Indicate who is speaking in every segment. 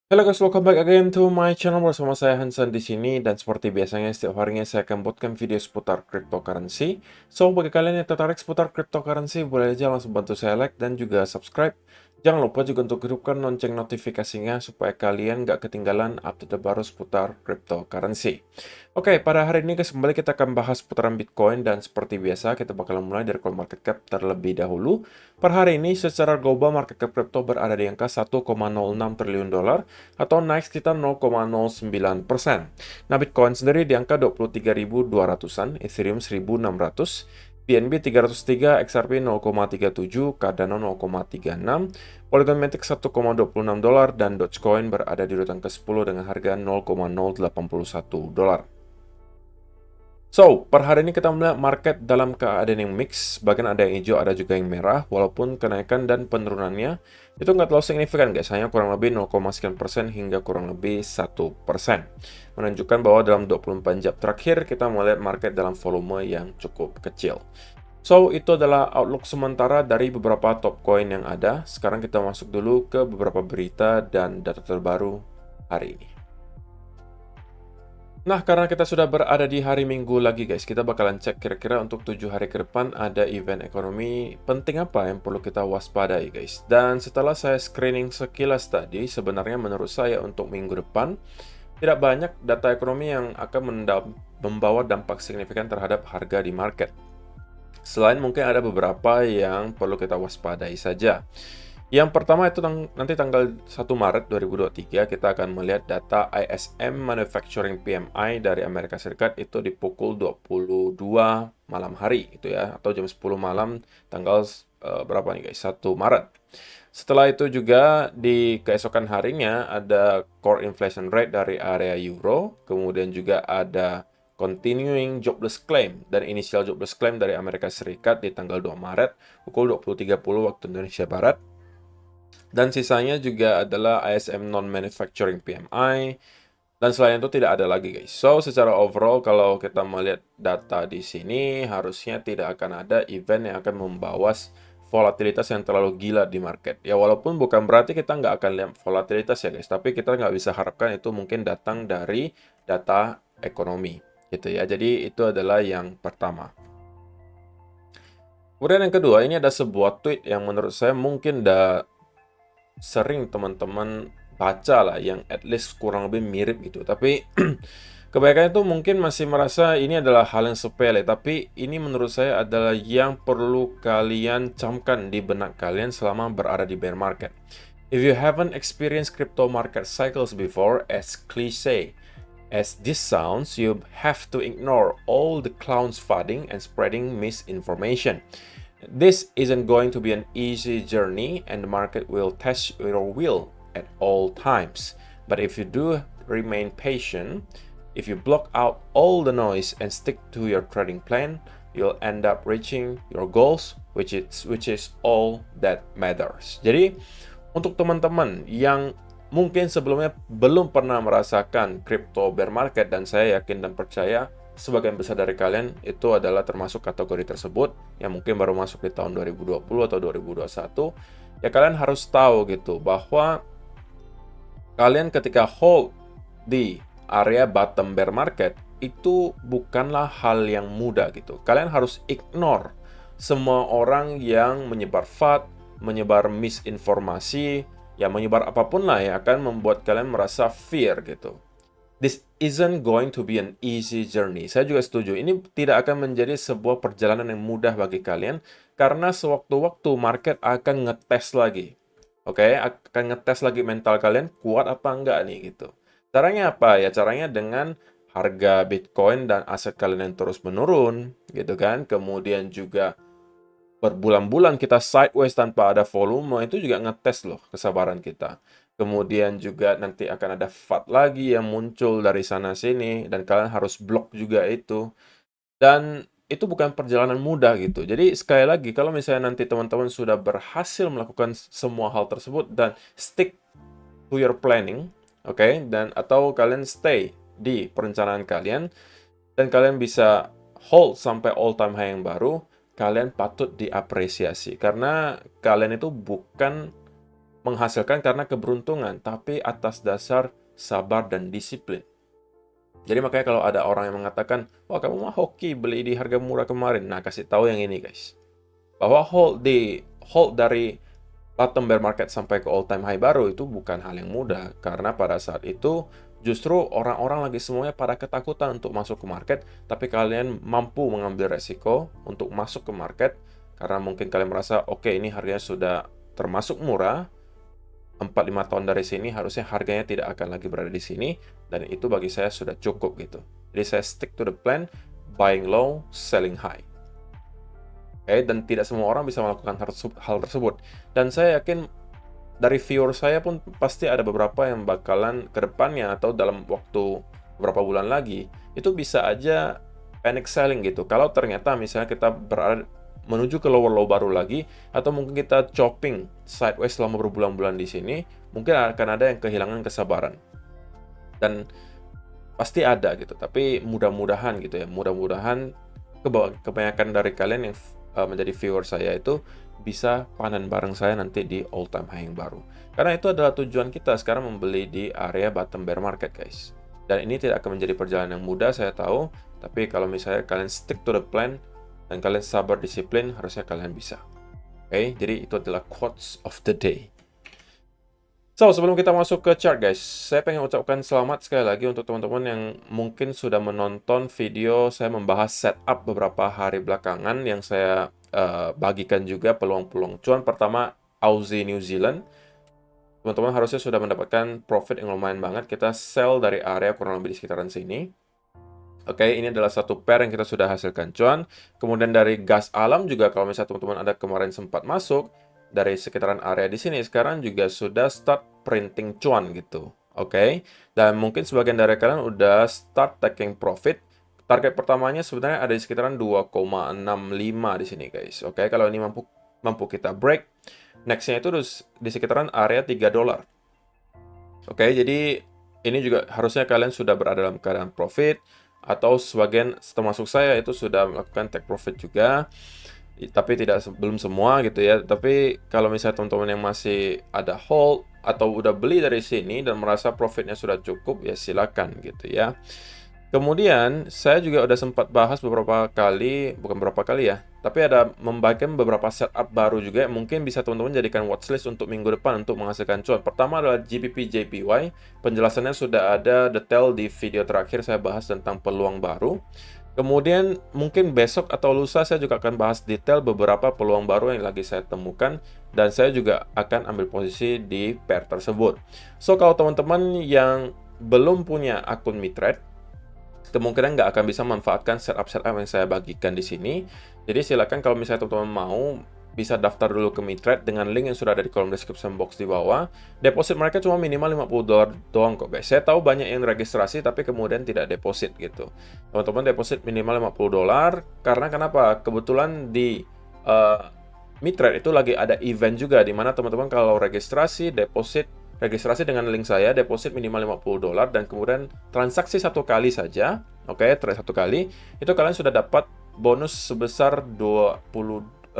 Speaker 1: Halo guys, welcome back again to my channel bersama saya Hansan di sini dan seperti biasanya setiap harinya saya akan buatkan video seputar cryptocurrency. So bagi kalian yang tertarik seputar cryptocurrency boleh aja langsung bantu saya like dan juga subscribe. Jangan lupa juga untuk hidupkan lonceng notifikasinya supaya kalian nggak ketinggalan update terbaru seputar cryptocurrency. Oke, pada hari ini guys kembali kita akan bahas seputaran Bitcoin dan seperti biasa kita bakal mulai dari CoinMarketCap terlebih dahulu. Per hari ini secara global market cap crypto berada di angka 1,06 triliun dolar atau naik sekitar 0,09%. Nah, Bitcoin sendiri di angka 23.200-an, Ethereum 1.600, BNB 303, XRP 0,37, Cardano 0,36, Polygon Matic 1,26 dolar, dan Dogecoin berada di urutan ke-10 dengan harga 0,081 dolar. So, per hari ini kita melihat market dalam keadaan yang mix, bahkan ada yang hijau, ada juga yang merah, walaupun kenaikan dan penurunannya itu nggak terlalu signifikan guys, hanya kurang lebih 0,sekian% hingga kurang lebih 1%. Menunjukkan bahwa dalam 24 jam terakhir kita melihat market dalam volume yang cukup kecil. So, itu adalah outlook sementara dari beberapa top coin yang ada. Sekarang kita masuk dulu ke beberapa berita dan data terbaru hari ini. Nah, karena kita sudah berada di hari Minggu lagi guys, kita bakalan cek kira-kira untuk 7 hari ke depan ada event ekonomi penting apa yang perlu kita waspadai guys. Dan setelah saya screening sekilas tadi, sebenarnya menurut saya untuk minggu depan, tidak banyak data ekonomi yang akan membawa dampak signifikan terhadap harga di market. Selain mungkin ada beberapa yang perlu kita waspadai saja. Yang pertama itu nanti tanggal 1 Maret 2023 kita akan melihat data ISM Manufacturing PMI dari Amerika Serikat itu di pukul 22 malam hari itu ya, atau jam 10 malam tanggal berapa nih guys? 1 Maret. Setelah itu juga di keesokan harinya ada core inflation rate dari area euro, kemudian juga ada continuing jobless claim dan initial jobless claim dari Amerika Serikat di tanggal 2 Maret pukul 20.30 waktu Indonesia Barat. Dan sisanya juga adalah ISM Non-Manufacturing PMI. Dan selain itu tidak ada lagi guys. So, secara overall kalau kita melihat data di sini, harusnya tidak akan ada event yang akan membawa volatilitas yang terlalu gila di market. Ya, walaupun bukan berarti kita nggak akan lihat volatilitas ya guys. Tapi kita nggak bisa harapkan itu mungkin datang dari data ekonomi. Gitu ya. Jadi, itu adalah yang pertama. Kemudian yang kedua, ini ada sebuah tweet yang menurut saya mungkin sering teman-teman baca lah yang at least kurang lebih mirip gitu. Tapi kebanyakan itu mungkin masih merasa ini adalah hal yang sepele. Tapi ini menurut saya adalah yang perlu kalian camkan di benak kalian selama berada di bear market. If you haven't experienced crypto market cycles before, as cliche as this sounds, you have to ignore all the clowns fudging and spreading misinformation. This isn't going to be an easy journey, and the market will test your will at all times. But if you do remain patient, if you block out all the noise and stick to your trading plan, you'll end up reaching your goals, which is all that matters. Jadi, untuk teman-teman yang mungkin sebelumnya belum pernah merasakan crypto bear market, dan saya yakin dan percaya sebagian besar dari kalian itu adalah termasuk kategori tersebut yang mungkin baru masuk di tahun 2020 atau 2021, ya kalian harus tahu gitu bahwa kalian ketika hold di area bottom bear market itu bukanlah hal yang mudah gitu. Kalian harus ignore semua orang yang menyebar FUD, menyebar misinformasi, ya menyebar apapun lah yang akan membuat kalian merasa fear gitu. This isn't going to be an easy journey. Saya juga setuju. Ini tidak akan menjadi sebuah perjalanan yang mudah bagi kalian karena sewaktu-waktu market akan ngetes lagi. Oke, akan ngetes lagi mental kalian kuat apa enggak nih gitu. Caranya apa? Ya caranya dengan harga Bitcoin dan aset kalian yang terus menurun gitu kan. Kemudian juga berbulan-bulan kita sideways tanpa ada volume, itu juga ngetes loh kesabaran kita. Kemudian juga nanti akan ada FUD lagi yang muncul dari sana-sini, dan kalian harus blok juga itu. Dan itu bukan perjalanan mudah gitu. Jadi sekali lagi, kalau misalnya nanti teman-teman sudah berhasil melakukan semua hal tersebut dan stick to your planning, oke, dan atau kalian stay di perencanaan kalian, dan kalian bisa hold sampai all-time high yang baru, kalian patut diapresiasi. Karena kalian itu bukan menghasilkan karena keberuntungan, tapi atas dasar sabar dan disiplin. Jadi makanya kalau ada orang yang mengatakan, wah kamu mah hoki beli di harga murah kemarin. Nah, kasih tahu yang ini guys. Bahwa hold dari bottom bear market sampai ke all time high baru itu bukan hal yang mudah. Karena pada saat itu justru orang-orang lagi semuanya pada ketakutan untuk masuk ke market. Tapi kalian mampu mengambil resiko untuk masuk ke market. Karena mungkin kalian merasa, oke ini harganya sudah termasuk murah. 4-5 tahun dari sini harusnya harganya tidak akan lagi berada di sini, dan itu bagi saya sudah cukup gitu. Jadi saya stick to the plan, buying low, selling high. Oke, dan tidak semua orang bisa melakukan hal tersebut. Dan saya yakin dari viewer saya pun pasti ada beberapa yang bakalan ke depannya atau dalam waktu beberapa bulan lagi itu bisa aja panic selling gitu. Kalau ternyata misalnya kita berada menuju ke lower low baru lagi, atau mungkin kita chopping sideways selama berbulan-bulan di sini, mungkin akan ada yang kehilangan kesabaran. Dan pasti ada gitu, tapi mudah-mudahan gitu ya, mudah-mudahan kebanyakan dari kalian yang menjadi viewer saya itu bisa panen bareng saya nanti di all time high yang baru. Karena itu adalah tujuan kita sekarang membeli di area bottom bear market guys. Dan ini tidak akan menjadi perjalanan yang mudah, saya tahu, tapi kalau misalnya kalian stick to the plan, dan kalian sabar disiplin, harusnya kalian bisa. Oke, jadi itu adalah quotes of the day. So, sebelum kita masuk ke chart guys, saya pengen ucapkan selamat sekali lagi untuk teman-teman yang mungkin sudah menonton video saya membahas setup beberapa hari belakangan yang saya bagikan juga peluang-peluang cuan. Pertama, Aussie New Zealand. Teman-teman harusnya sudah mendapatkan profit yang lumayan banget. Kita sell dari area kurang lebih di sekitaran sini. Oke, ini adalah satu pair yang kita sudah hasilkan cuan. Kemudian dari gas alam juga, kalau misalnya teman-teman ada kemarin sempat masuk dari sekitaran area di sini, sekarang juga sudah start printing cuan gitu. Oke, dan mungkin sebagian dari kalian udah start taking profit. Target pertamanya sebenarnya ada di sekitaran 2,65 di sini guys. Oke, kalau ini mampu kita break, nextnya itu di sekitaran area $3. Oke, jadi ini juga harusnya kalian sudah berada dalam keadaan profit, atau sebagian termasuk saya itu sudah melakukan take profit juga, tapi belum semua gitu ya. Tapi kalau misalnya teman-teman yang masih ada hold atau udah beli dari sini dan merasa profitnya sudah cukup, ya silakan gitu ya. Kemudian saya juga udah sempat bahas beberapa kali, bukan beberapa kali ya, tapi ada membagikan beberapa setup baru juga yang mungkin bisa teman-teman jadikan watchlist untuk minggu depan untuk menghasilkan cuan. Pertama adalah GBP JPY, penjelasannya sudah ada detail di video terakhir saya bahas tentang peluang baru. Kemudian mungkin besok atau lusa saya juga akan bahas detail beberapa peluang baru yang lagi saya temukan, dan saya juga akan ambil posisi di pair tersebut. So kalau teman-teman yang belum punya akun Mitrade, kemungkinan nggak akan bisa manfaatkan setup yang saya bagikan di sini. Jadi silakan kalau misalnya teman-teman mau, bisa daftar dulu ke Mitrade dengan link yang sudah ada di kolom description box di bawah. Deposit mereka cuma minimal $50 doang kok guys. Saya tahu banyak yang registrasi tapi kemudian tidak deposit gitu. Teman-teman deposit minimal $50, karena kenapa? Kebetulan di Mitrade itu lagi ada event juga, di mana teman-teman kalau registrasi dengan link saya, deposit minimal $50, dan kemudian transaksi satu kali saja, oke, trade satu kali, itu kalian sudah dapat bonus sebesar 225.000.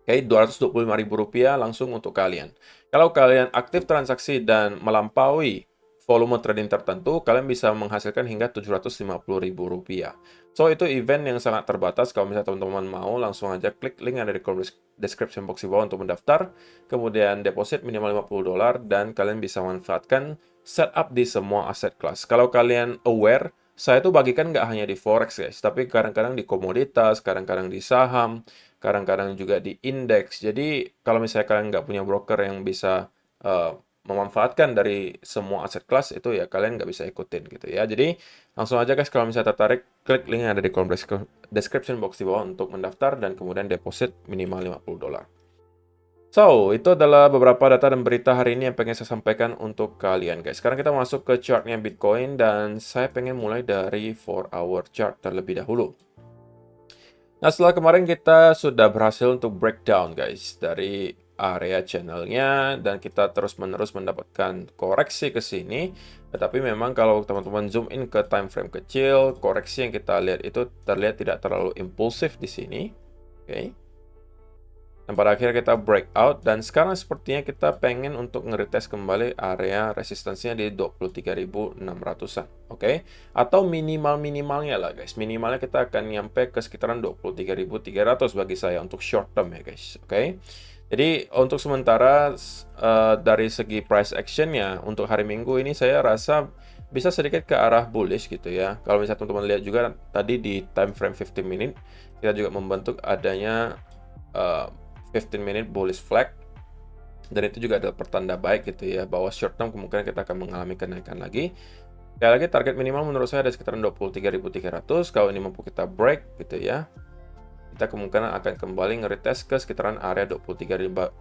Speaker 1: Oke, Rp225.000 langsung untuk kalian. Kalau kalian aktif transaksi dan melampaui volume trading tertentu, kalian bisa menghasilkan hingga Rp750.000. So, itu event yang sangat terbatas. Kalau misalnya teman-teman mau, langsung aja klik link yang ada di kolom description box di bawah untuk mendaftar. Kemudian deposit minimal $50, dan kalian bisa manfaatkan setup di semua aset kelas. Kalau kalian aware, saya tuh bagikan nggak hanya di forex guys, tapi kadang-kadang di komoditas, kadang-kadang di saham, kadang-kadang juga di indeks. Jadi kalau misalnya kalian nggak punya broker yang bisa memanfaatkan dari semua aset kelas, itu ya kalian nggak bisa ikutin gitu ya. Jadi langsung aja guys, kalau misalnya tertarik, klik link yang ada di kolom description box di bawah untuk mendaftar, dan kemudian deposit minimal $50. So, itu adalah beberapa data dan berita hari ini yang pengen saya sampaikan untuk kalian guys. Sekarang kita masuk ke chartnya Bitcoin, dan saya pengen mulai dari 4-hour chart terlebih dahulu. Nah, setelah kemarin kita sudah berhasil untuk breakdown guys dari area channelnya, dan kita terus-menerus mendapatkan koreksi ke sini. Tetapi memang kalau teman-teman zoom in ke time frame kecil, koreksi yang kita lihat itu terlihat tidak terlalu impulsif di sini. Oke. Dan pada akhirnya kita breakout, dan sekarang sepertinya kita pengen untuk nge-retest kembali area resistansinya di 23.600-an, oke? Atau minimal-minimalnya lah guys, minimalnya kita akan nyampe ke sekitaran 23.300 bagi saya untuk short term ya guys, oke? Jadi untuk sementara dari segi price actionnya untuk hari Minggu ini saya rasa bisa sedikit ke arah bullish gitu ya. Kalau misalnya teman-teman lihat juga tadi di time frame 15 minute kita juga membentuk adanya 15 minute bullish flag, dan itu juga adalah pertanda baik gitu ya, bahwa short term kemungkinan kita akan mengalami kenaikan lagi. Sekali lagi target minimal menurut saya ada sekitaran 23.300. Kalau ini mampu kita break gitu ya, kita kemungkinan akan kembali nge-retest ke sekitaran area 23.500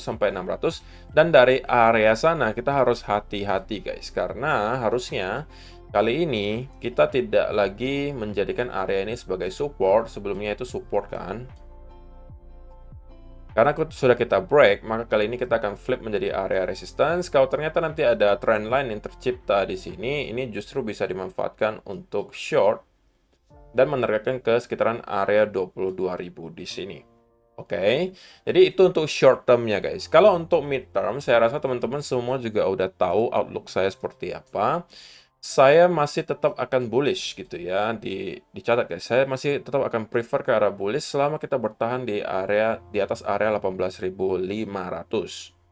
Speaker 1: sampai 600, dan dari area sana kita harus hati-hati guys, karena harusnya kali ini kita tidak lagi menjadikan area ini sebagai support. Sebelumnya itu support kan. Karena sudah kita break, maka kali ini kita akan flip menjadi area resistance. Kalau ternyata nanti ada trend line yang tercipta di sini, ini justru bisa dimanfaatkan untuk short dan menargetkan ke sekitaran area 22.000 di sini. Oke, jadi itu untuk short termnya guys. Kalau untuk mid term, saya rasa teman-teman semua juga udah tahu outlook saya seperti apa. Saya masih tetap akan bullish gitu ya, dicatat guys. Saya masih tetap akan prefer ke arah bullish selama kita bertahan di atas area 18.500.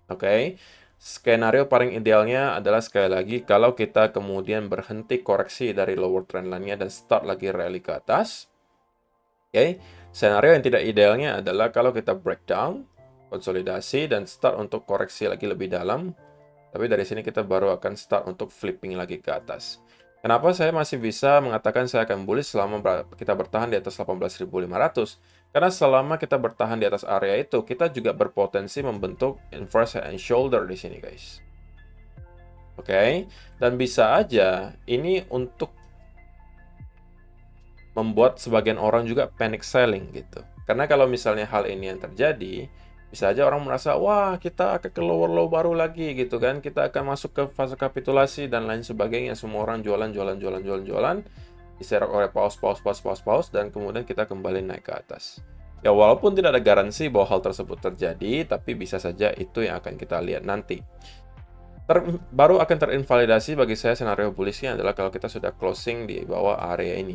Speaker 1: Oke. Skenario paling idealnya adalah sekali lagi kalau kita kemudian berhenti koreksi dari lower trend line-nya dan start lagi rally ke atas. Oke. Skenario yang tidak idealnya adalah kalau kita breakdown, konsolidasi, dan start untuk koreksi lagi lebih dalam. Tapi dari sini kita baru akan start untuk flipping lagi ke atas. Kenapa saya masih bisa mengatakan saya akan bullish selama kita bertahan di atas 18.500? Karena selama kita bertahan di atas area itu, kita juga berpotensi membentuk inverse head and shoulder di sini guys. Oke, dan bisa aja ini untuk membuat sebagian orang juga panic selling gitu. Karena kalau misalnya hal ini yang terjadi, bisa aja orang merasa, wah kita akan ke lower low baru lagi gitu kan, kita akan masuk ke fase kapitulasi dan lain sebagainya. Semua orang jualan, diserok oleh pause, dan kemudian kita kembali naik ke atas. Ya walaupun tidak ada garansi bahwa hal tersebut terjadi, tapi bisa saja itu yang akan kita lihat nanti. Baru akan terinvalidasi bagi saya senario bullishnya adalah kalau kita sudah closing di bawah area ini.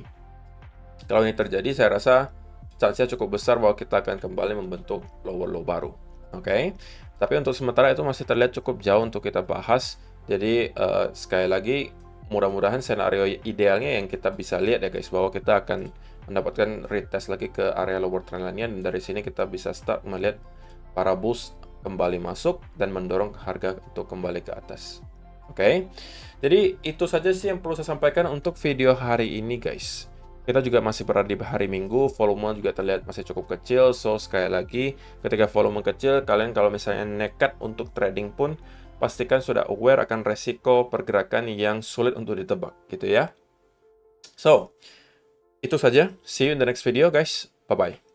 Speaker 1: Kalau ini terjadi, saya rasa chance-nya cukup besar bahwa kita akan kembali membentuk lower low baru. Oke. Tapi untuk sementara itu masih terlihat cukup jauh untuk kita bahas. Jadi sekali lagi mudah-mudahan senario idealnya yang kita bisa lihat ya guys, bahwa kita akan mendapatkan retest lagi ke area lower trend line-nya, dan dari sini kita bisa start melihat para bulls kembali masuk dan mendorong harga untuk kembali ke atas. Oke. Jadi itu saja sih yang perlu saya sampaikan untuk video hari ini guys. Kita juga masih berada di hari Minggu, volume juga terlihat masih cukup kecil. So, sekali lagi, ketika volume kecil, kalian kalau misalnya nekat untuk trading pun, pastikan sudah aware akan resiko pergerakan yang sulit untuk ditebak, gitu ya. So, itu saja. See you in the next video, guys. Bye-bye.